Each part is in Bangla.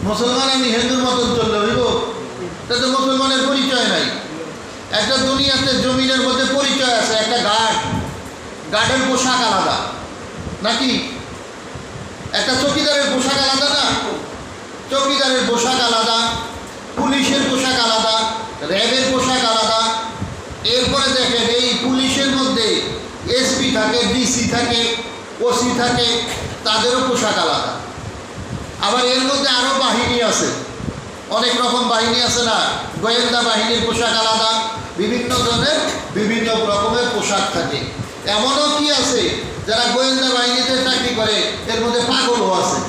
মুসলমান আমি হিন্দুর মতন চললে হইব? তাতে মুসলমানের পরিচয় নাই। একটা দুনিয়াতে জমিনের মধ্যে পরিচয় আছে, একটা গার্ডের পোশাক আলাদা নাকি? একটা চৌকিদারের পোশাক আলাদা না? চৌকিদারের পোশাক আলাদা, পুলিশের পোশাক আলাদা, র্যাবের পোশাক আলাদা। এরপরে দেখেন এই পুলিশের মধ্যে এসপি থাকে, ডিসি থাকে, ওসি থাকে, তাদেরও পোশাক আলাদা। আবার এর মধ্যে আরও বাহিনী আছে, অনেক রকম বাহিনী আছে না? গোয়েন্দা বাহিনীর পোশাক আলাদা, বিভিন্ন ধরনের বিভিন্ন রকমের পোশাক থাকে। এমনও কি আছে যারা গোয়েন্দা বাহিনীতে চাকরি করে এর মধ্যে পাগলও আছে।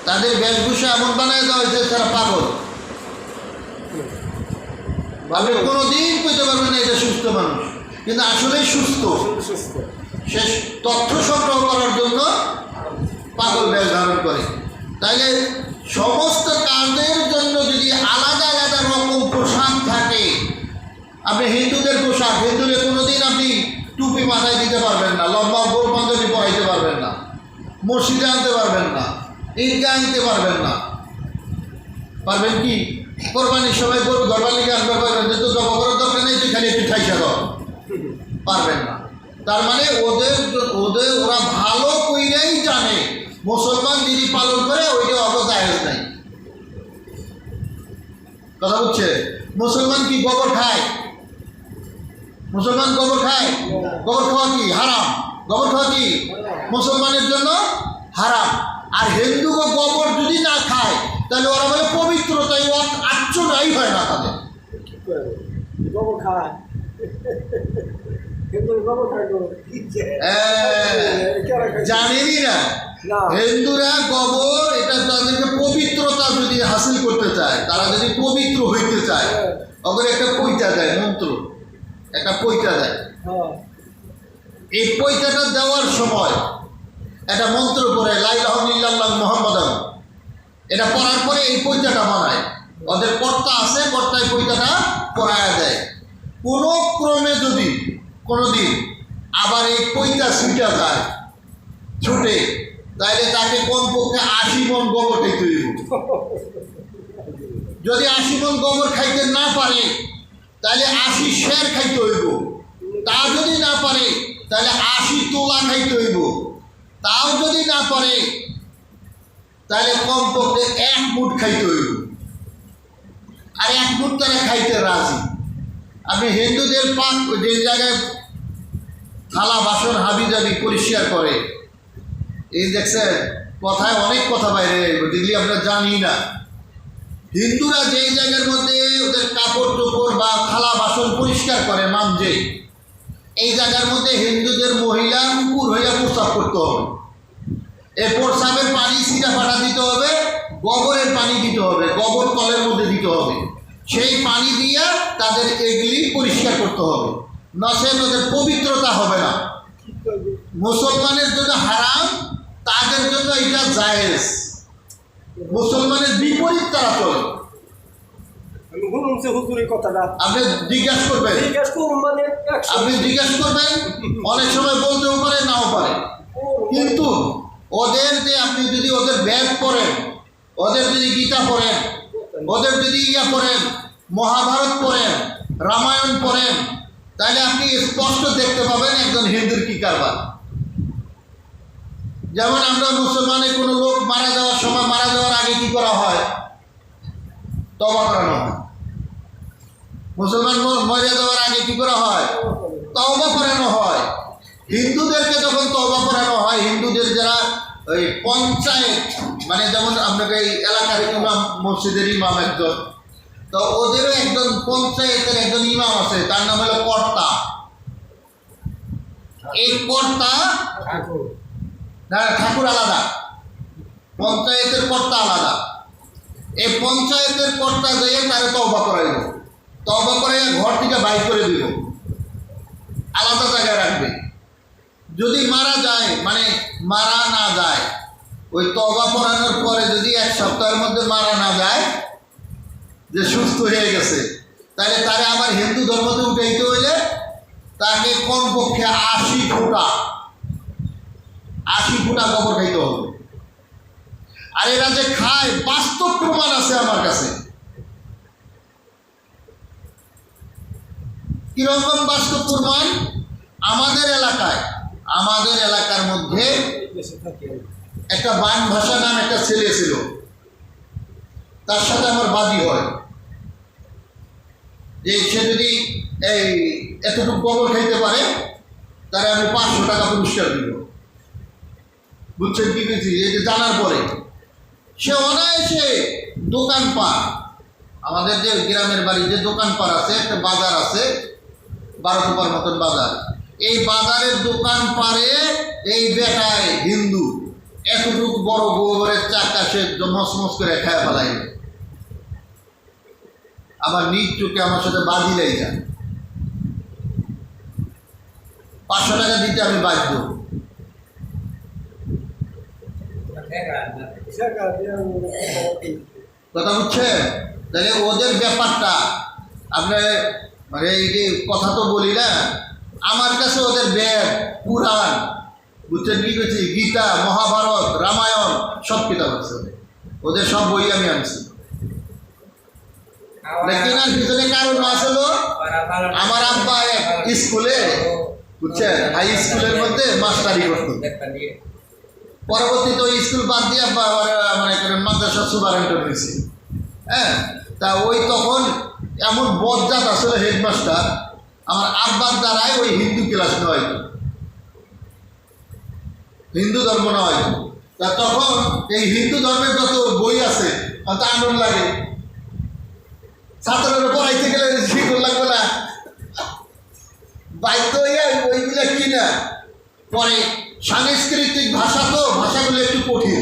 তাদের বেশভূষা এমন বানায় দেওয়া হয়েছে তারা পাগল। আপনি কোনোদিন বুঝতে পারবেন না এটা সুস্থ মানুষ, কিন্তু আসলেই সুস্থ। সে তথ্য সংগ্রহ করার জন্য পাগল বেশ ধারণ করে। তাইলে সমস্ত কাজের জন্য যদি আলাদা আলাদা রকম পোশাক থাকে, আপনি হিন্দুদের পোশাক, হিন্দুদের কোনোদিন আপনি টুপি মাথায় দিতে পারবেন না, লম্বা গোল পাঞ্জাবি পরাইতে পারবেন না, মসজিদে আনতে পারবেন না, ঈদগাহ আনতে পারবেন না। পারবেন কি? কোরবানির সময় গরু ঘরবার লিখে আনতে পারবেন, যেহেতু জমা করার দরকার নেই, তুই খালি একটু ঠাইসা দাও, পারবেন না। তার মানে ওরা ভালো কইরাই জানে মুসলমান যিনি পালন করে ওইটা অবদায় নাই। কথা বুঝছে? মুসলমান কি গোবর খায়? মুসলমান গোবর খায়? গোবর খাওয়া কি হারাম? গোবর খাওয়া কি মুসলমানের জন্য হারাম। আর হিন্দুকে গোবর যদি না খায় তাহলে ওরা বলে পবিত্র, তাই আচ্ছাই হয় না তাদের। গোবর খায়, জানেনই না হিন্দুরা গোবর, এটা তাদেরকে পবিত্রতা যদি হাসিল করতে চায়, তারা যদি পবিত্র হইতে চায়, ওদের একটা পৈতা দেয়, মন্ত্র একটা পৈতা দেয়। এই পৈতাটা দেওয়ার সময় একটা মন্ত্র পড়ে, লা ইলাহা ইল্লাল্লাহ মুহাম্মাদুর, এটা পড়ার পরে এই পৈতাটা বানায়। ওদের কর্তা আছে, কর্তায় পৈতাটা পড়ায়া দেয়। কোনো ক্রমে যদি কোনোদিন আবার এই পৈতা ছুটা যায়, ছুটে, তাইলে তাকে কমপক্ষে 80 মণ গোবর খাইতে হইব। যদি 80 মণ গোবর খাইতে না পারে তাহলে 80 শের খাইতে হইব। তা যদি না পারে তাহলে 80 তোলা খাইতে হইব। তাও যদি না পারে তাহলে কমপক্ষে 1 মুঠ খাইতে হইব। আর 1 মুঠ তারা খাইতে রাজি। আপনি হিন্দুদের পাক যে জায়গায় থালা বাসন হাবিজাবি পরিষ্কার করে, এই দেখছেন কথায় অনেক কথা বাইরে দিল্লি আমরা জানি না। হিন্দুরা যেই জায়গার মধ্যে ওদের কাপড় চোপড় বা থালা বাসন পরিষ্কার করে মানজে, এই জায়গার মধ্যে হিন্দুদের মহিলা কুকুর হইয়া প্রস্রাব করতে হবে। এই প্রস্রাবের পানি সিটা ফাটা দিতে হবে, গোবরের পানি দিতে হবে, গোবর কলের মধ্যে দিতে হবে। সেই পানি দিয়া তাদের এগুলি পরিষ্কার করতে হবে, নচেত ওদের পবিত্রতা হবে না। মুসলমানের জন্য হারাম, তাদের জন্য এটা জায়েজ। মুসলমানের বিপরীত তারা চলে। আপনি জিজ্ঞাসা করবেন, আপনি জিজ্ঞাসা করবেন, অনেক সময় বলতেও পারে নাও পারে, কিন্তু ওদের যে আপনি যদি ওদের বেদ পড়েন, ওদের যদি গীতা পড়েন, ওদের যদি ইয়া পড়েন, মহাভারত পড়েন, রামায়ণ পড়েন, তাহলে আপনি স্পষ্ট দেখতে পাবেন একজন হিন্দুর কি কারবার। যেমন আমরা মুসলমানের কোনো লোক মারা যাওয়ার সময়, মারা যাওয়ার আগে কি করা হয়? তওবা করানো হয়। মুসলমান মরে যাওয়ার আগে কি করা হয়? তওবা করানো হয়। হিন্দুদেরকে যখন তওবা করানো হয়, হিন্দুদের যারা ওই পঞ্চায়েত, মানে যেমন আপনাকে এই এলাকার ইমাম, মসজিদের ইমাম একজন, তো ওদেরও একজন পঞ্চায়েতের একজন ইমাম আছে, তার নাম হলো কর্তা। এই কর্তা না, ঠাকুর আলাদা, পঞ্চায়েতের কর্তা আলাদা। এই পঞ্চায়েতের কর্তা যেয়ে তারে তওবা করাইব, তওবা করে ঘর থেকে বাইর করে দিব, আলাদা জায়গায় রাখবে। যদি মারা যায়, মানে মারা না যায়, ওই তওবা পড়ানোর পরে যদি 1 সপ্তাহের মধ্যে মারা না যায়, যে সুস্থ হয়ে গেছে, তাহলে তারে আবার হিন্দু ধর্মতে উঠাইতে হইলে তাকে কমপক্ষে 80 ফুটা গোবর খাইতে হবে। আর এরা যে খায় বাস্তব প্রমাণ আছে আমার কাছে। কিরকম বাস্তব প্রমাণ? আমাদের এলাকার মধ্যে দেশে থাকে একটা বান ভাষা নাম একটা ছেলে ছিল, তার সাথে আমার বাদী হয় যে সে যদি এই এতটুকু গোবর খাইতে পারে তাহলে আমি 500 টাকা পুরস্কার দিব। বুঝছেন কি বলছি? এই যে জানার পরে সে অনায়াসে দোকানপাট, আমাদের যে গ্রামের বাড়ি যে দোকানপাট আছে, একটা বাজার আছে 12 কোপার মতন বাজার, এই বাজারের দোকান পারে এই বেটায় হিন্দু এতটুকু বড় গোবরের চাকা সে মসমস করে খায় ফেলাই। আবার নিজ চোখে আমার সাথে বাজিলেই যায়, 500 টাকা দিতে আমি বাধ্য। কথা বুঝছেন? তাহলে ওদের ব্যাপারটা আপনার মানে এই যে কথা তো বলি না, আমার কাছে ওদের বেদ পুরাণ, বুঝছেন কি করছি, গীতা মহাভারত রামায়ণ সব কিতাব আছে ওদের সব বই আমি আনছি। কেনার পিছনে কারণ আসলো আমার আব্বা স্কুলে, বুঝছেন, হাই স্কুলের মধ্যে মাস্টারি করতো। পরবর্তীতে ওই স্কুল বাদ দিয়ে আব্বা মনে করেন মাদ্রাসা সুপারিনটেন্ডেন্ট হয়েছে। হ্যাঁ, তা ওই তখন এমন বজ্জাত আসলে হেডমাস্টার, আমার আব্বার দ্বারাই ওই হিন্দু ক্লাস নয়, হিন্দু ধর্ম নয়। তা তখন এই হিন্দু ধর্মের যত বই আছে তা আনন্দ লাগে, ছাত্ররা পড়াইতে গেলে শিখুন লাগবে না, বাধ্য হইয়া ওইগুলা কি না পরে সাংস্কৃতিক ভাষা, তো ভাষাগুলো একটু কঠিন,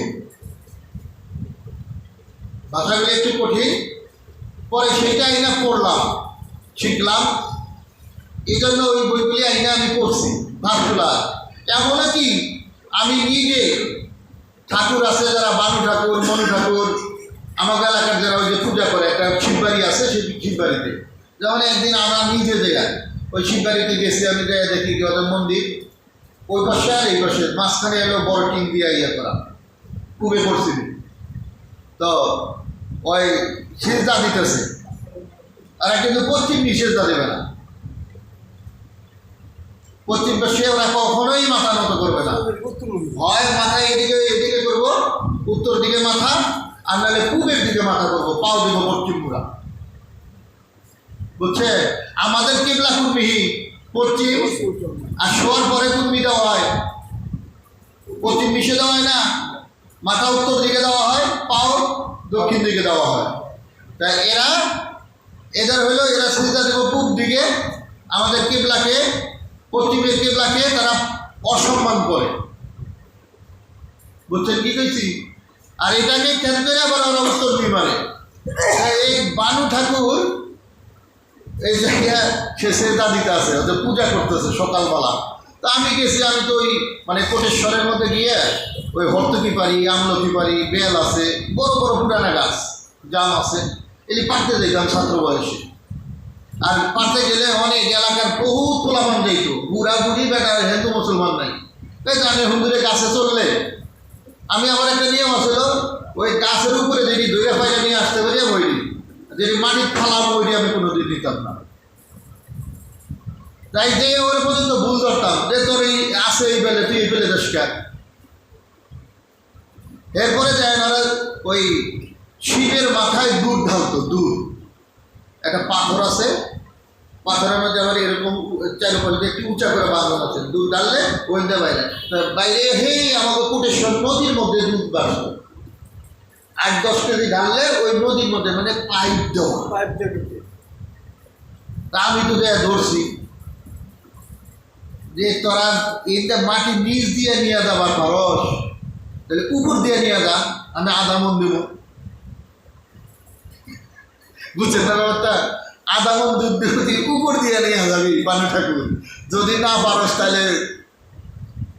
পরে সেটা আইনা পড়লাম শিখলাম, এই জন্য ওই বইগুলি আইনা আমি পড়ছি। ভাবগুলা এমন কি আমি নিজে ঠাকুর আছে যারা বানু ঠাকুর মনু ঠাকুর আমাদের এলাকার যারা ওই যে পূজা করে, একটা শিববাড়ি আছে, সেই শিববাড়িতে যেমন একদিন আমরা নিজে জায়গায় ওই শিববাড়িতে গেছি, আমি যাই দেখি কি ওদের মন্দির ওই পাশে আর এই পাশে মাঝখানে এলো বড় টিন দিয়ে ইয়ে করা, কুবে পড়ছি। তো ওই সেজদা দিতেছে, আর কিন্তু পশ্চিম সেজদা দেবে না, পশ্চিম পাশে ওরা কখনোই মাথা নত করবে না, হয় মাথা এদিকে করবো উত্তর দিকে মাথা, আর নাহলে পূবের দিকে মাথা করবো, পাও দিব পশ্চিম মুড়া। বুঝছে? আমাদের কিবলা কুর্মিহি পশ্চিম, আর শোয়ার পরে কুর্মি দেওয়া হয়, পশ্চিম মিশে দেওয়া হয় না, মাথা উত্তর দিকে দেওয়া হয়, পাও দক্ষিণ দিকে দেওয়া হয়। তাই এদের হইলো এরা সিজদা দেব পূব দিকে, আমাদের কিবলাকে পশ্চিমের কিবলাকে তারা অসম্মান করে। বুঝছেন কি কইছি? আর এটাকে কেন্দ্রে আবার ওরা উত্তর দিয়ে মারে। এই বানু ঠাকুর এই জায়গায় সে সেজদা দিতে আছে, ওদের পূজা করতেছে সকালবেলা। তা আমি গেছি, আমি তো ওই মানে কোটেশ্বরের মধ্যে গিয়ে ওই হর্তকি পারি, আমলকি পারি, বেল আছে, বড় বড় পুরানা গাছ জাম আছে, এলি পাড়তে যেতাম ছাত্র বয়সে। আর পাড়তে গেলে অনেক এলাকার বহু পোলাপান যাইত, বুড়া বুড়ি বেটা হিন্দু মুসলমান নাই। তাই আমি হুন্দুরে গাছে চললে আমি আমার একটা নিয়ম আছিল, ওই গাছের উপরে যদি দইরা পাইলে নিয়ে আসতে পারি বইলি, যদি মাটির ফালাম ওইটি আমি কোনোদিন নিতাম না। তাই যে ওর পর্যন্ত ভুল ধরতাম যে তোর এই আছে এই বেলে, তুই এই বেলে দেশকার। এরপরে যায় না ওই শিবের মাথায় দুধ ঢালতো, দুধ একটা পাথর আছে, পাথরের মধ্যে আবার এরকম চারুপাশে একটু উঁচা করে বাঁধানো আছে, দুধ ঢাললে ওইটা বাইরে বাইরে হেই আমাকে কোটেশ্বর নদীর মধ্যে দুধ বাড়ত, 8-10 কেজি ঢাললে ওই নদীর মধ্যে মানে পাইপ দেওয়া। তা আমি তো দেয়া ধরছি যে তোরা এইটা মাটির নিচ দিয়ে নিয়ে যাবার খরচ, তাহলে উপর দিয়ে নিয়ে যা, আমি আধা মন দিব। বুঝছেন না ব্যাপারটা? আধা মন দুধ দিয়ে উপর দিয়ে নিয়ে যাবি বানু ঠাকুর, যদি না পারস তাহলে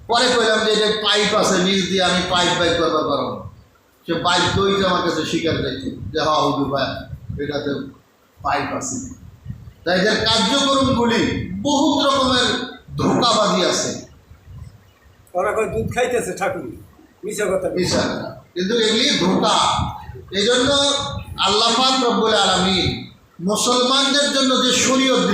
পরে কইলাম যে এটা পাইপ আছে নিচ দিয়ে, আমি পাইপ বাইক করবার পারব। সে পাইপ দইতে আমার কাছে শিকার যাইছে যে হ্যাঁ হুজুর ভাই এটাতে পাইপ আছে। তাই এদের কার্যক্রমগুলি বহুত রকমের ধোঁকাবাজি আছে। ওরা দুধ খাইতেছে ঠাকুর, মিশা কথা। কিন্তু এগুলি ধোঁকা। এই জন্য আল্লাহ পাক রব্বুল আলামিন মুসলমানদের জন্য যে শরীয়ত